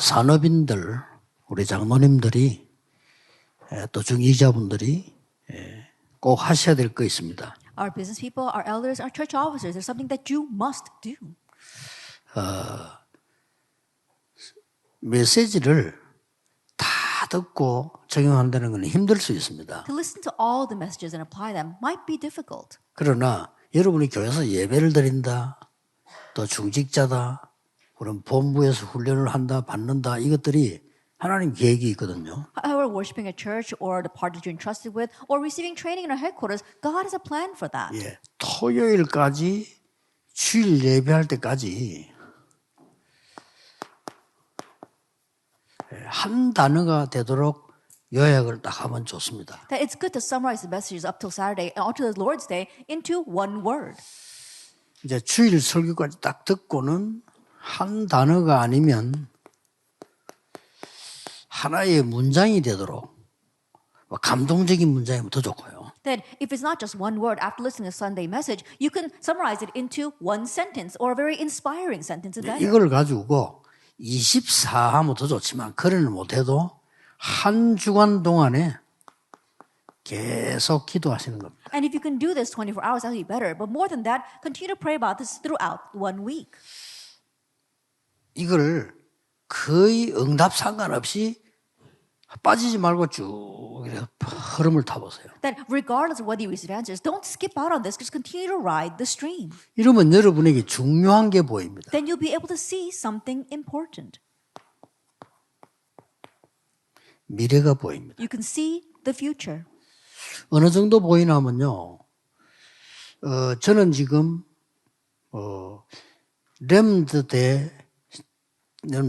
산업인들, 우리 장로님들이 또 중직자분들이 꼭 하셔야 될 거 있습니다. Our business people, our elders, our church officers, there's something that you must do. 메시지를 다 듣고 적용한다는 건 힘들 수 있습니다. To listen to all the messages and apply them might be difficult. 그러나 여러분이 교회에서 예배를 드린다, 또 중직자다, 그럼 본부에서 훈련을 한다, 받는다, 이것들이 하나님 계획이 있거든요. However, worshiping a church or the party you're entrusted with or receiving training in our headquarters, God has a plan for that. 예, 토요일까지 주일 예배할 때까지 한 단어가 되도록 요약을 딱 하면 좋습니다. That it's good to summarize the messages up till Saturday and onto the Lord's Day into one word. 이제 주일 설교까지 딱 듣고는 한 단어가 아니면 하나의 문장이 되도록 감동적인 문장이면 더 좋고요. That if it's not just one word after listening to Sunday message, you can summarize it into one sentence or a very inspiring sentence. 이걸 가지고 24 하면 더 좋지만 그래는 못해도 한 주간 동안에 계속 기도하시는 겁니다. And if you can do this 24 hours, that'll be better. But more than that, continue to pray about this throughout 1 week. 이걸 거의 응답 상관없이 빠지지 말고 쭉 흐름을 타보세요. That regardless of whether you receive answers, don't skip out on this. Just continue to ride the stream. 이러면 여러분에게 중요한 게 보입니다. Then you'll be able to see something important. 미래가 보입니다. You can see the future. 어느 정도 보이냐면요. 저는 지금 렘드 때는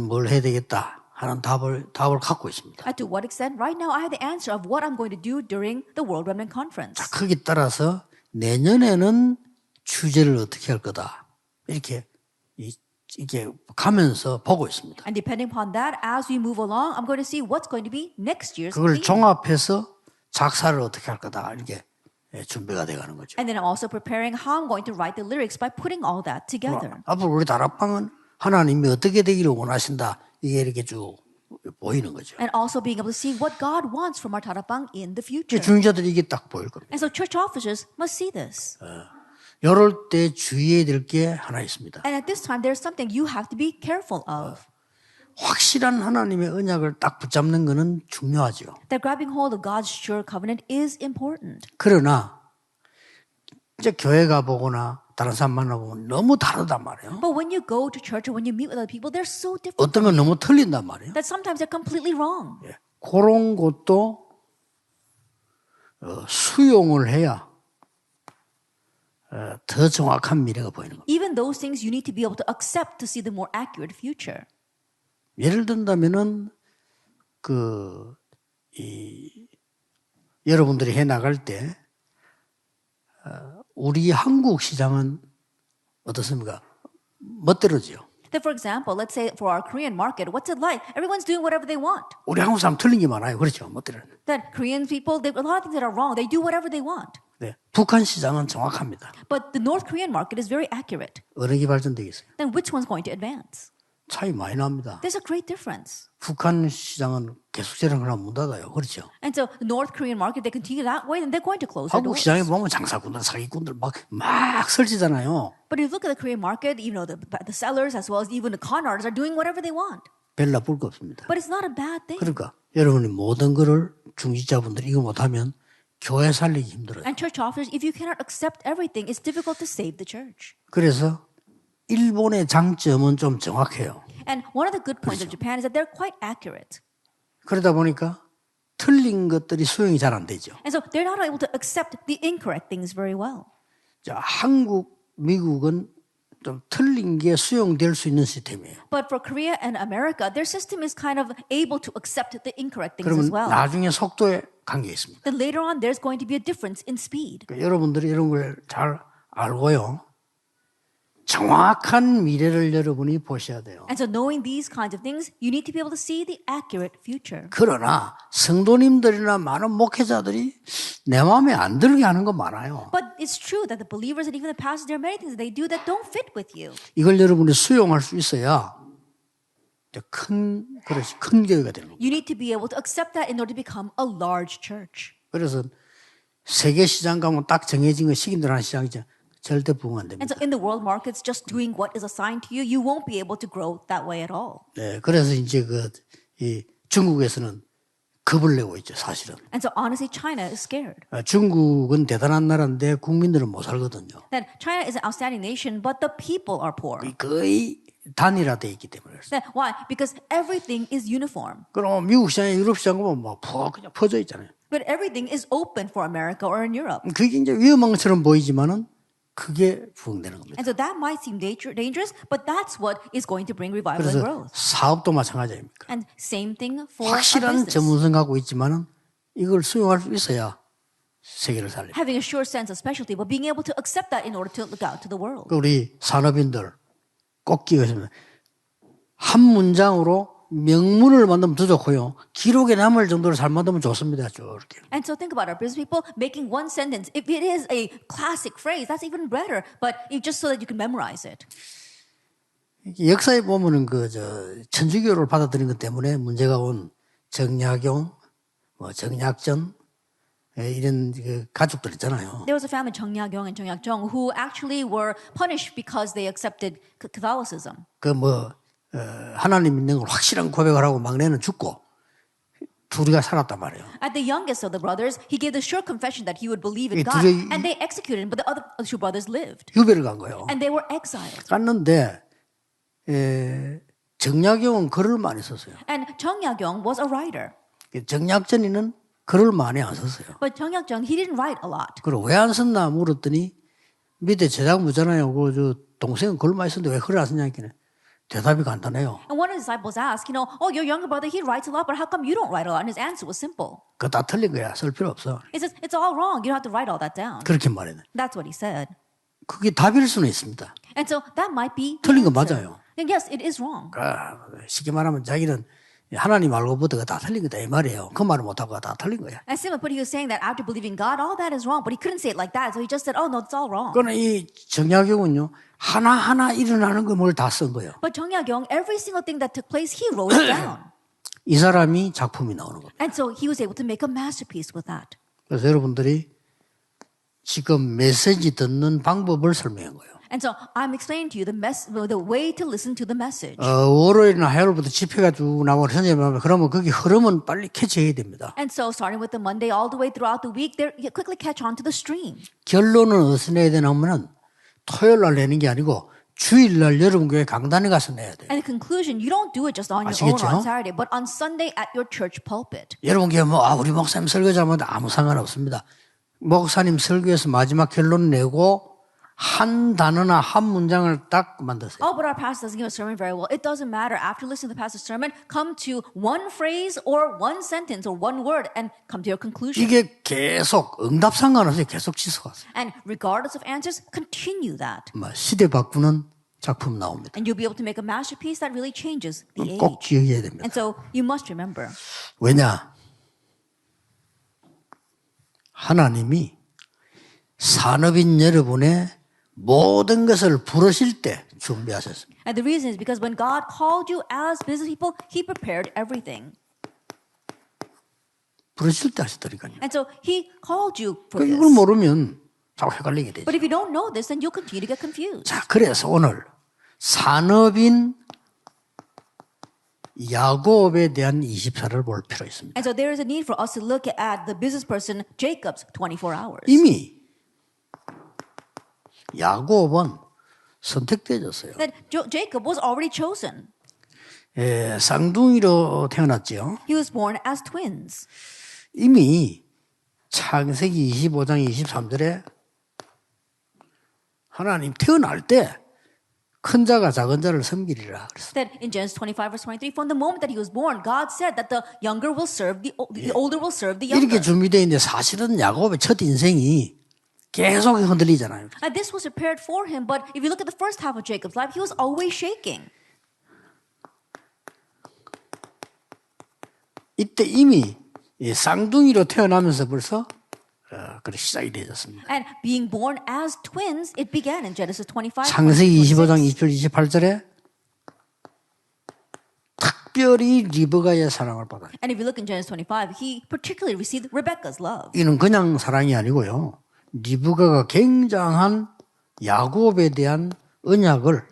뭘 해야 되겠다 하는 답을 갖고 있습니다. To what extent? Right now, I have the answer of what I'm going to do during the World Remnant Conference. 자, 거기에 따라서 내년에는 주제를 어떻게 할 거다. 이렇게 가면서 보고 있습니다. And depending upon that, as we move along, I'm going to see what's going to be next year's 그걸 theme. 종합해서 작사를 어떻게 할 거다. 이렇게 준비가 돼가는 거죠. And then I'm also preparing how I'm going to write the lyrics by putting all that together. 앞으로 우리 다락방은 하나님이 어떻게 되기를 원하신다. 이게 이렇게 쭉 보이는 거죠. And also being able to see what God wants from our tarapang in the future. 중직자들이 이게 딱 보일 겁니다. And so church officers must see this. 이럴 때 주의해야 될 게 하나 있습니다. And at this time, there's something you have to be careful of. 확실한 하나님의 언약을 딱 붙잡는 것은 중요하죠. That grabbing hold of God's sure covenant is important. 그러나 이제 교회 가보거나 다른 사람 만나보면 너무 다르단 말이에요. But when you go to church or when you meet with other people, they're so different. 어떤 건 너무 틀린단 말이에요. That sometimes they're completely wrong. 그런 것도 수용을 해야 더 정확한 미래가 보이는 겁니다. Even those things you need to be able to accept to see the more accurate future. 예를 든다면은 여러분들이 해 나갈 때 우리 한국 시장은 어떻습니까? 멋대로지요. That for example, let's say for our Korean market, what's it like? Everyone's doing whatever they want. 우리 한국 사람 틀린 게 많아요. 그렇죠? 멋대로. That Korean people, a lot of things that are wrong. They do whatever they want. 네, 북한 시장은 정확합니다. But the North Korean market is very accurate. 어느 게 발전되겠어요? Then which one's going to advance? 차이 많이 납니다. There's a great difference. 북한 시장은 계속 저런 거나 문 닫아요. 그렇죠? And so the North Korean market, they continue that way, then they're going to close their 한국 doors. 시장에 보면 장사꾼들, 사기꾼들 막 설치잖아요. But if you look at the Korean market, even though the sellers as well as even the con artists are doing whatever they want. 별 나쁠 거 없습니다. But it's not a bad thing. 그러니까 여러분이 모든 거를 중직자분들이 이거 못하면 교회 살리기 힘들어요. And church officers, if you cannot accept everything, it's difficult to save the church. 그래서 일본의 장점은 좀 정확해요. And one of the good points of Japan is that they're quite accurate. 그러다 보니까 틀린 것들이 수용이 잘 안 되죠. And so they're not able to accept the incorrect things very well. 자, 한국, 미국은 좀 틀린 게 수용될 수 있는 시스템이에요. But for Korea and America, their system is kind of able to accept the incorrect things 그러면 as well. 나중에 속도에 관계 있습니다. Then later on, there's going to be a difference in speed. 그러니까 여러분들이 이런 걸 잘 알고요. 정확한 미래를 여러분이 보셔야 돼요. And so knowing these kinds of things, you need to be able to see the accurate future. 그러나 성도님들이나 많은 목회자들이 내 마음에 안 들게 하는 거 많아요. But it's true that the believers and even the pastors, there are many things that they do that don't fit with you. 이걸 여러분이 수용할 수 있어야 이제 큰 교회가 되는 겁니다. You need to be able to accept that in order to become a large church. 그래서 세계 시장 가면 딱 정해진 거 시킨대로 하는 시장이죠. 절대 부흥 안 됩니다. And so in the world markets, just doing what is assigned to you, you won't be able to grow that way at all. 네, 그래서 이제 이 중국에서는 겁을 내고 있죠, 사실은. And so honestly, China is scared. 중국은 대단한 나라인데 국민들은 못 살거든요. That China is an outstanding nation, but the people are poor. 거의 단일화돼 있기 때문에. That, why? Because everything is uniform. 그럼 미국 시장에 유럽 시장 보면 막 그냥 퍼져 있잖아요. But everything is open for America or in Europe. 그게 이제 위험한 것처럼 보이지만은 그게 부흥되는 겁니다. And so that might seem dangerous, but that's what is going to bring revival and 그래서 growth. 사업도 마찬가지 아닙니까? And same thing for our 확실한 business. 전문성 갖고 있지만은 이걸 수용할 수 있어야 세계를 살립니다. Having a sure sense of specialty, but being able to accept that in order to look out to the world. 우리 산업인들 꼭 기억하시면 한 문장으로 명문을 만들면 더 좋고요. 기록에 남을 정도로 잘 만들면 좋습니다. 이렇게. And so think about our business people making one sentence. If it is a classic phrase, that's even better. But just so that you can memorize it. 역사에 보면은 천주교를 받아들인 것 때문에 문제가 온 정약용, 정약전 이런 가족들 있잖아요. There was a family, 정약용 and 정약정, who actually were punished because they accepted Catholicism. 하나님 있는 걸 확실한 고백을 하고 막내는 죽고 둘이가 살았단 말이에요. At the youngest of the brothers, he gave the sure confession that he would believe in 이 God, 둘이- and they executed him. But the other two brothers lived, 유배를 간 거예요. and they were exiled. 갔는데 정약용은 글을 많이 썼어요. And Chung Ya-kyung was a writer, 정약전이는 글을 많이 안 썼어요. but Chung Ya-kyung, he didn't write a lot. 그리고 왜 안 썼나 물었더니 밑에 제작 묻잖아요. 동생은 글을 많이 썼는데 왜 글을 안 쓰냐 했더니 대답이 간단해요. And one of the disciples asked, oh, your younger brother, he writes a lot, but how come you don't write a lot? And his answer was simple. 그거 다 틀린 거야. 쓸 필요 없어. He says, it's all wrong. You don't have to write all that down. 그렇게 말해요. That's what he said. 그게 답일 수는 있습니다. And so that might be the 틀린 거 answer. 맞아요. And yes, it is wrong. 쉽게 말하면 자기는 하나님 알고 보다가 다 틀린 거다 이 말이에요. 그 말을 못하고 다 틀린 거야. And Simon, but he was saying that after believing God, all that is wrong. But he couldn't say it like that. So he just said, oh, no, it's all wrong. 그러나 이 정약용은요. 하나하나 일어나는 걸 뭘 다 쓴 거예요. But Chung Ya-kyung, every single thing that took place, he wrote it down. 이 사람이 작품이 나오는 겁니다. And so he was able to make a masterpiece with that. 그래서 여러분들이 지금 메시지 듣는 방법을 설명한 거예요. And so I'm explaining to you the way to listen to the message. 월요일이나 화요일부터 집회가 쭉 나오고 선생님하면 그러면 거기 흐름은 빨리 캐치해야 됩니다. And so starting with the Monday all the way throughout the week, you quickly catch on to the stream. 결론은 어디서 내야 되냐면은 토요일 날 내는 게 아니고 주일 날 여러분 교회 강단에 가서 내야 돼요. And the conclusion, you don't do it just on your 아시겠죠? own on Saturday, but on Sunday at your church pulpit. 여러분 교회 우리 목사님 설교 잘못하면 아무 상관없습니다. 목사님 설교에서 마지막 결론 내고 한 단어나 한 문장을 딱 만드세요. Oh, but our pastor doesn't give a sermon very well. It doesn't matter. After listening to the pastor's sermon, come to one phrase or one sentence or one word and come to your conclusion. 이게 계속 응답 상관없이 계속 지속하세요. And regardless of answers, continue that. 시대 바꾸는 작품 나옵니다. And you'll be able to make a masterpiece that really changes the 꼭 age. 기억해야 됩니다. And so you must remember. 왜냐? 하나님이 산업인 여러분의 모든 것을 부르실 때 준비하셨습니다. And the reason is because when God called you as business people, He prepared everything. 부르실 때 하시더니까요. And so He called you for 이걸 this. 모르면 자꾸 헷갈리게 되죠. But if you don't know this, then you'll continue to get confused. 자, 그래서 오늘 산업인 야곱에 대한 24를 볼 필요 있습니다. And so there is a need for us to look at the business person Jacob's 24 hours. 이미 야곱은 선택되어졌어요. That Jacob was already chosen. 쌍둥이로 태어났죠. He was born as twins. 이미 창세기 25장 23절에 하나님 태어날 때 큰 자가 작은 자를 섬기리라 그랬어요. That in Genesis 25 verse 23, from the moment that he was born, God said that the younger will serve the older will serve the younger. 이렇게 준비되어 있는데 사실은 야곱의 첫 인생이 계속 흔들리잖아요. And this was prepared for him, but if you look at the first half of Jacob's life, he was always shaking. 이때 이미 쌍둥이로 태어나면서 벌써 그렇게 시작이 되었습니다. And being born as twins, it began in Genesis 25. 창세기 25장 27, 28절에 탁 특별히 리브가의 사랑을 받아요. And if you look in Genesis 25, he particularly received Rebecca's love. 이는 그냥 사랑이 아니고요. 리브가가 굉장한 야곱에 대한 언약을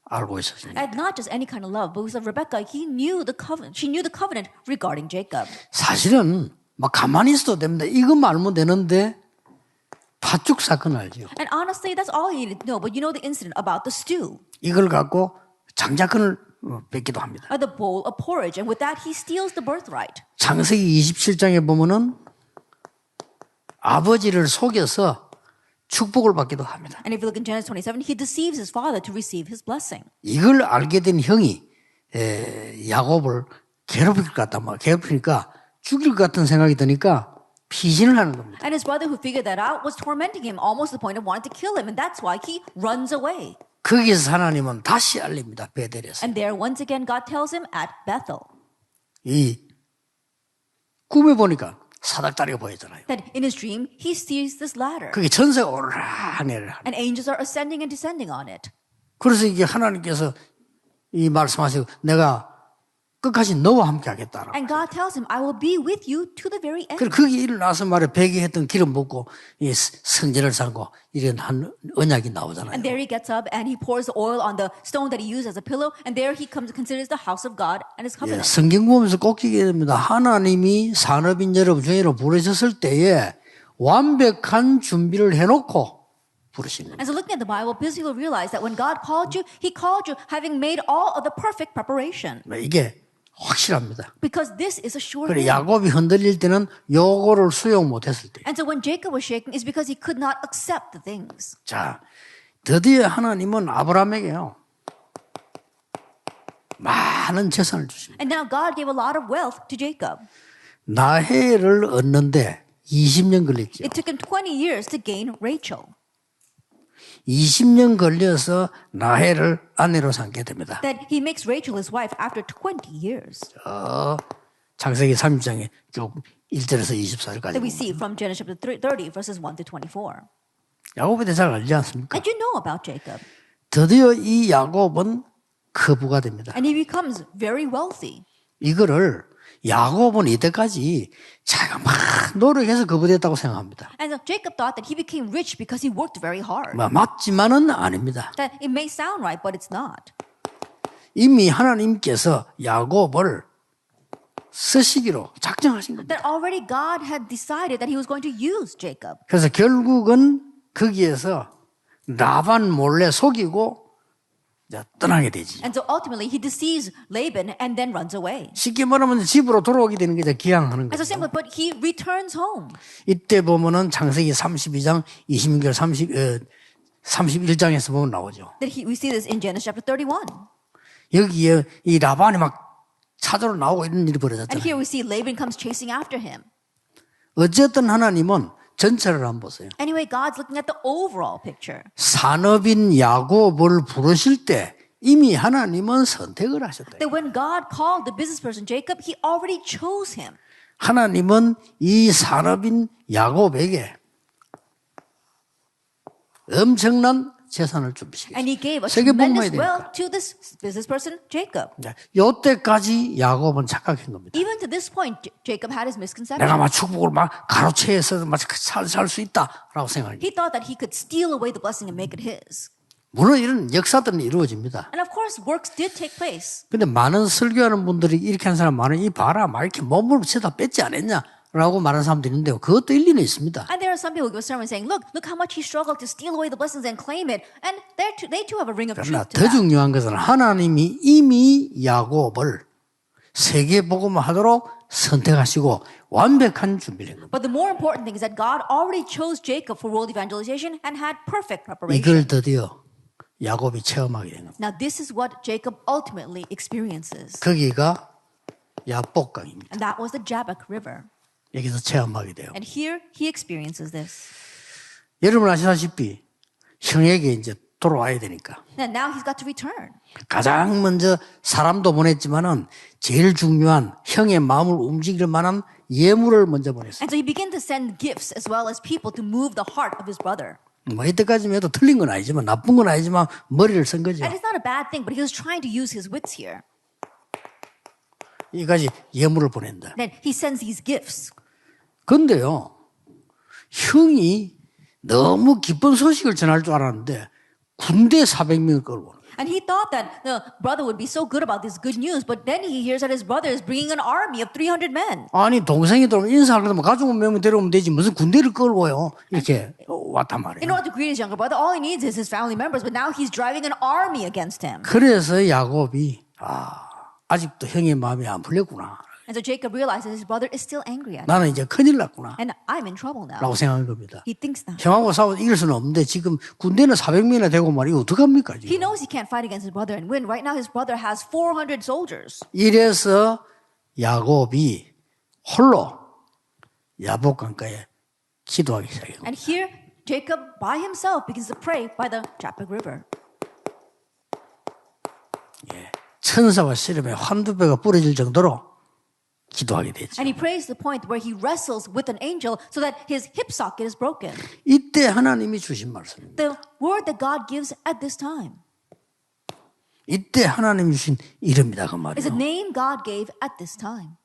알고 있었습니다. And not just any kind of love, but because of Rebecca, he knew the covenant. She knew the covenant regarding Jacob. 사실은 막 가만히 있어도 됩니다. 이것만 알면 되는데 팥죽 사건 알죠? And honestly, that's all you need to know. But you know the incident about the stew, 이걸 갖고 장자권을 뺏기도 합니다. the bowl of porridge, and with that he steals the birthright. 창세기 27장에 보면은 아버지를 속여서 축복을 받기도 합니다. And if you look in Genesis 27, he deceives his father to receive his blessing. 이걸 알게 된 형이 야곱을 괴롭힐 것 같다. 괴롭히니까 죽일 것 같은 생각이 드니까 피신을 하는 겁니다. And his brother who figured that out was tormenting him almost to the point of wanting to kill him. And that's why he runs away. 거기서 하나님은 다시 알립니다. 베델에서. And there, once again, God tells him at Bethel 이 꿈에 보니까 사닥다리가 보이잖아요. that in his dream, he sees this ladder. 그게 전세가 오르락내리락 하는. And angels are ascending and descending on it. 그래서 이게 하나님께서 이 말씀하시고 내가 끝까지 너와 함께 하겠다라고. And God tells him, I will be with you to the very end. 그래서 거기 일어나서 말에 배기했던 기름 붓고 이 성전을 삼고 이런 한 언약이 나오잖아요. And there he gets up and he pours the oil on the stone that he used as a pillow. And there he comes considers the house of God and his 예, covenant. 성경 보면서 꼭 기억해야 됩니다. 하나님이 산업인 여러분 중에로 부르셨을 때에 완벽한 준비를 해놓고 부르신 겁니다. And so looking at the Bible, people realize that when God called you, he called you having made all of the perfect preparation. 이게 확실합니다. Because this is a sure 그래 thing. 야곱이 흔들릴 때는 요거를 수용 못했을 때. And so when Jacob was shaken, it's because he could not accept the things. 자, 드디어 하나님은 아브라함에게요 많은 재산을 주십니다. And now God gave a lot of wealth to Jacob. 나헬을 얻는데 20년 걸렸죠. It took him 20 years to gain Rachel. 20년 걸려서 나헬을 아내로 삼게 됩니다. That he makes Rachel his wife after 20 years. 창세기 30장에 1절에서 That 24절까지 we see from Genesis chapter 30, verses 1 to 24. 야곱에 대해 잘 알지 않습니까? And you know about Jacob. 드디어 이 야곱은 거부가 됩니다. And he becomes very wealthy. 이거를 야곱은 이때까지 자기가 막 노력해서 거부됐다고 생각합니다. And so Jacob thought that he became rich because he worked very hard. 맞지만은 아닙니다. That it may sound right, but it's not. 이미 하나님께서 야곱을 쓰시기로 작정하신 겁니다. That already God had decided that he was going to use Jacob. 그래서 결국은 거기에서 라반 몰래 속이고 이제 떠나게 되지. And so ultimately he deceives Laban and then runs away. 쉽게 말하면 집으로 돌아오게 되는 게 이제 기양하는 And so 거죠. simply put, he returns home. 이때 보면은 창세기 32장 26절 31장에서 보면 나오죠. That we see this in Genesis chapter 31. 여기에 이 라반이 막 찾으러 나오고 이런 일이 And 벌어졌잖아요. here we see Laban comes chasing after him. 어쨌든 하나님은 전체를 한번 보세요. Anyway, God's looking at the overall picture. 산업인 야곱을 부르실 때 이미 하나님은 선택을 하셨다. That when God called the business person Jacob, he already chose him. 하나님은 이 산업인 야곱에게 엄청난 재산을 준비시켰어요. And he gave a 세계 복음화해야 tremendous 되니까. wealth to this business person Jacob. 요때까지 야곱은 착각한 겁니다. Even to this point, Jacob had his misconception. 내가 막 축복을 막 가로채에서 막 살 수 있다라고 생각합니다. He thought that he could steal away the blessing and make it his. 물론 이런 역사들은 이루어집니다. And of course, works did take place. 근데 많은 설교하는 분들이 이렇게 하는 사람 많은 이 봐라 막 이렇게 몸을 붙여다 뺐지 않았냐라고 말하는 사람들이 있는데요. 그것도 일리는 있습니다. And there are some people who give a sermon saying, look how much he struggled to steal away the blessings and claim it. And they too have a ring of 그러나 truth to 더 that. 중요한 것은 하나님이 이미 야곱을 세계 복음화하도록 선택하시고 완벽한 준비를 한 겁니다. But the more important thing is that God already chose Jacob for world evangelization and had perfect preparation. 이걸 드디어 야곱이 체험하게 된 겁니다. Now this is what Jacob ultimately experiences. 거기가 야복강입니다. And that was the Jabbok River. 여기서 체험하게 돼요. And here he experiences this. 여러분 아시다시피 형에게 이제 돌아와야 되니까 And now he's got to return. 가장 먼저 사람도 보냈지만은 제일 중요한 형의 마음을 움직일 만한 예물을 먼저 보냈어요. And so he began to send gifts as well as people to move the heart of his brother. 뭐 이때까지만 해도 틀린 건 아니지만 나쁜 건 아니지만 머리를 쓴 거죠. And it's not a bad thing, but he was trying to use his wits here. 이까지 예물을 보낸다. Then he sends these gifts. 근데요, 형이 너무 기쁜 소식을 전할 줄 알았는데 군대 400명을 끌고 오는 거예요. And he thought that the brother would be so good about this good news, but then he hears that his brother is bringing an army of 300 men. 아니 동생이 들어오면 인사하려면 가족 몇 명 데려오면 되지 무슨 군대를 끌고요 이렇게 왔단 In 말이에요. order to greet his younger brother, all he needs is his family members, but now he's driving an army against him. 그래서 야곱이 아직도 형의 마음이 안 풀렸구나. And so Jacob realizes his brother is still angry at him. 나는 이제 큰일 났구나 And I'm in trouble now. 라고 생각한 겁니다. He thinks that. 형하고 싸워서 이길 수는 없는데 지금 군대는 400명이나 되고 말이야 어떡합니까 He 지금. knows he can't fight against his brother and win. Right now his brother has 400 soldiers. 이래서 야곱이 홀로 야복강가에 기도하기 시작해요. And here Jacob by himself begins to pray by the Jabbok River. 천사와 씨름에 한두 배가 부러질 정도로 기도하게 되죠. And he prays to the point where he wrestles with an angel so that his hip socket is broken. 이때 하나님이 주신 말씀입니다. The word that God gives at this time 이때 하나님이 주신 이름이다 그 is a 말이에요. name God gave at this time.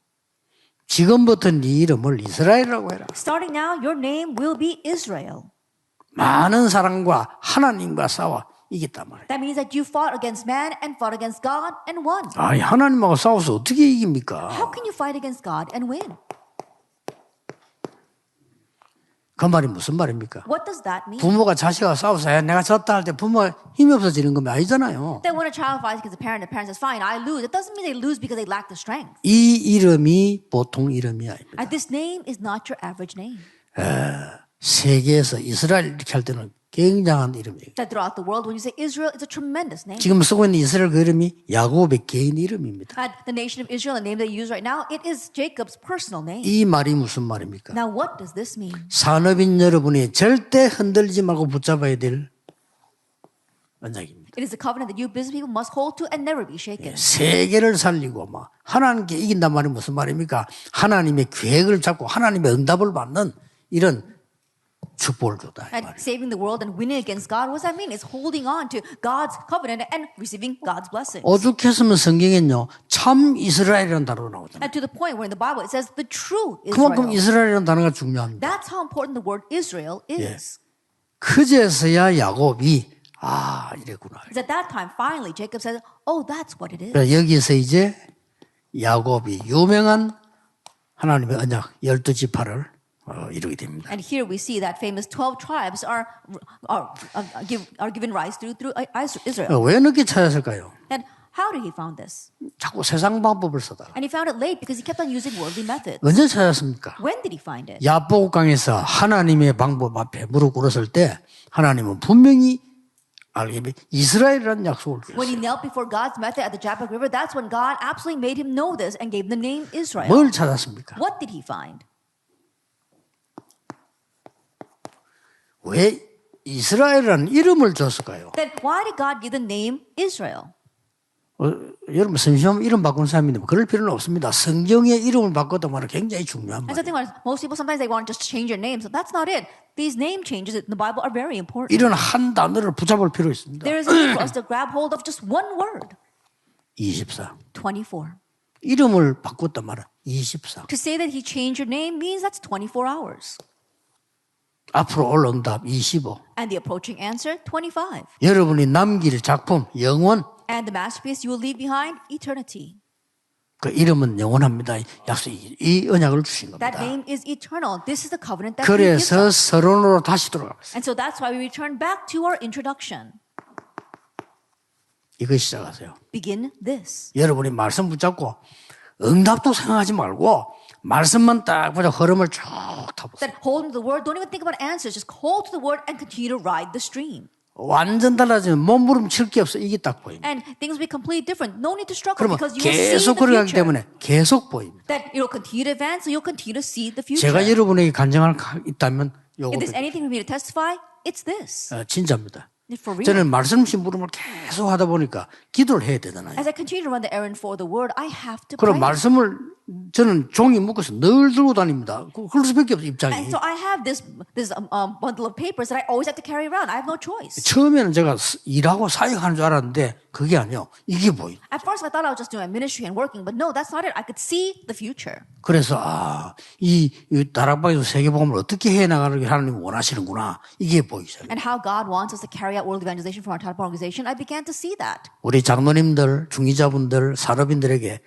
지금부터 네 이름을 이스라엘이라고 해라. Starting now, your name will be Israel. 많은 사람과 하나님과 싸워 이겼단 말이에요. That means that you fought against man and fought against God and won. 아니 하나님하고 싸워서 어떻게 이깁니까? How can you fight against God and win? 그 말이 무슨 말입니까? What does that mean? 부모가 자식하고 싸워서 야, 내가 졌다 할 때 부모가 힘이 없어지는 건 아니잖아요. That when a child fights against a parent says, fine, I lose. It doesn't mean they lose because they lack the strength. 이 이름이 보통 이름이 아닙니다. And this name is not your average name. 세계에서 이스라엘 이렇게 할 때는 굉장한 이름이에요. That throughout the world, when you say Israel, it's a tremendous name. 지금 쓰고 있는 이스라엘 그 이름이 야곱의 개인 이름입니다. And the nation of Israel, the name that you use right now, it is Jacob's personal name. 이 말이 무슨 말입니까? Now, what does this mean? 산업인 여러분이 절대 흔들리지 말고 붙잡아야 될 언약입니다. It is a covenant that you business people must hold to and never be shaken. 세계를 살리고 막 하나님께 이긴단 말이 무슨 말입니까? 하나님의 계획을 잡고 하나님의 응답을 받는 이런 축복을 줬다. 이 And 말이에요. saving the world and winning against God, what does that mean? It's holding on to God's covenant and receiving God's blessings. 오죽했으면 성경엔요 참 이스라엘이라는 단어가 나오잖아요. And to the point where in the Bible it says the true 그만큼 Israel. 이스라엘이라는 단어가 중요합니다. That's how important the word Israel is. 그제서야 야곱이 이랬구나. It's at that time, finally, Jacob says, oh, that's what it is. 그래서 여기서 이제 야곱이 유명한 하나님의 언약 12지파를 이루게 됩니다. And here we see that famous 12 tribes are given rise through Israel. 왜 늦게 찾았을까요? And how did he found this? 자꾸 세상 방법을 쓰다가. And he found it late because he kept on using worldly methods. 언제 찾았습니까? When did he find it? 야복강에서 하나님의 방법 앞에 무릎 꿇었을 때 하나님은 분명히 알게 이스라엘이라는 약속을 When he 주셨어요. knelt before God's method at the Jabbok River, that's when God absolutely made him know this and gave him the name Israel. 뭘 찾았습니까? What did he find? 왜 이스라엘이라는 이름을 줬을까요? Then why did God give the name Israel? 여러분 성경 이름 바꾼 사람인데 뭐 그럴 필요는 없습니다. 성경의 이름을 바꿨다 말은 굉장히 중요한 And 말이에요. something like most people sometimes they want to just change their name. So that's not it. These name changes in the Bible are very important. 이런 한 단어를 붙잡을 필요 있습니다. There is a need for us to grab hold of just one word. 24. 24. 이름을 바꿨단 말은 24. To say that he changed your name means that's 24 hours. 앞으로 올 응답 25. And the approaching answer, 25. 여러분이 남길 작품 영원. And the masterpiece you will leave behind, eternity. 그 이름은 영원합니다. 약속 이 언약을 주신 That 겁니다. name is eternal. This is the covenant that he gives 그래서 us. 서론으로 다시 돌아가겠습니다. And so that's why we return back to our introduction. 이거 시작하세요. Begin this. 여러분이 말씀 붙잡고 응답도 생각하지 말고 말씀만 딱 보자 흐름을 쭉 타보세요. That hold to the word. Don't even think about answers. Just hold to the word and continue to ride the stream. 완전 달라지면 몸부림칠 게 없어. 이게 딱 보입니다. And things will be completely different. No need to struggle 그러면 because you will see 계속 the 걸어가기 future. 때문에 계속 보입니다. That it will continue to advance, so you'll continue to see the future. 제가 여러분에게 간증할 거 있다면 요거 If there's anything for me to testify, it's this. 진짜입니다. For real. 저는 말씀 심부름을 계속 하다 보니까 기도를 해야 되잖아요. As I continue to run the errand for the word, I have to 그럼 pray. 말씀을 저는 종이 묶어서 늘 들고 다닙니다. 그럴 수밖에 없어 입장이. And so I have this bundle of papers that I always have to carry around. I have no choice. 처음에는 제가 일하고 사역하는 줄 알았는데 그게 아니요. 이게 보이. At first, I thought I was just doing my ministry and working, but no, that's not it. I could see the future. 그래서 이 다락방에서 세계복음을 어떻게 해나가는 게 하나님 원하시는구나. 이게 보이기 시작해요. And how God wants us to carry out world evangelization from our type of organization, I began to see that. 우리 장로님들, 중위자분들, 산업인들에게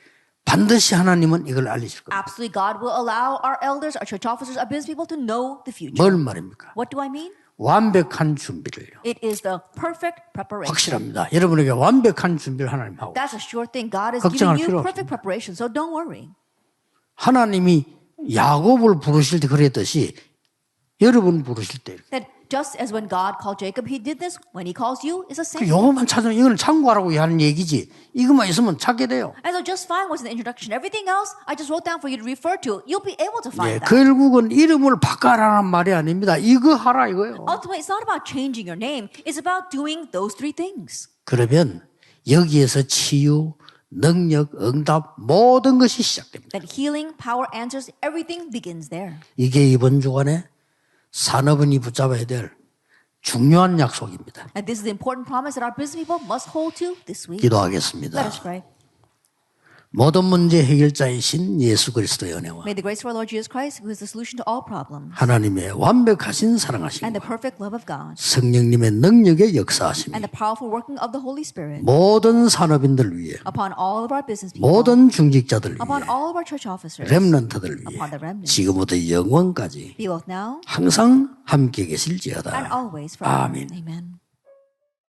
반드시 하나님은 이걸 알리실 겁니다. Absolutely, God will allow our elders, our church officers, our business people to know the future. 뭘 말입니까? What do I mean? 완벽한 준비를요. It is the perfect preparation. 확실합니다. 여러분에게 완벽한 준비를 하나님 하고 That's a sure thing. God is 걱정할 giving 필요 you perfect preparation, so don't worry. 하나님이 야곱을 부르실 때 그랬듯이 여러분 부르실 때 That just as when God called Jacob, He did this. When He calls you, it's the same. 요것만 찾으면 이건 참고하라고 하는 얘기지. 이것만 있으면 찾게 돼요. And so just find what's in the introduction. Everything else, I just wrote down for you to refer to. You'll be able to 예, find that. 결국은 이름을 바꿔라는 말이 아닙니다. 이거 하라 이거예요. Ultimately, it's not about changing your name. It's about doing those three things. 그러면 여기에서 치유, 능력, 응답 모든 것이 시작됩니다. That healing, power, answers, everything begins there. 이게 이번 주간에 산업인이 붙잡아야 될 중요한 약속입니다. And this is the important promise that our business people must hold to this week. 기도하겠습니다. Let us pray. 모든 문제 해결자이신 예수 그리스도의 은혜와 May the grace of our Lord Jesus Christ, who is the solution to all problems, 하나님의 완벽하신 and 사랑하심, the perfect love of God, 성령님의 능력의 역사하심이 and the powerful working of the Holy Spirit 모든 산업인들 위해, upon all of our business people, 모든 중직자들 upon 위해, all of our church officers, 렘넌트들 위해 upon the remnants, 지금부터 영원까지 be both now 항상 함께 계실지어다. and always forever. 아멘. Amen.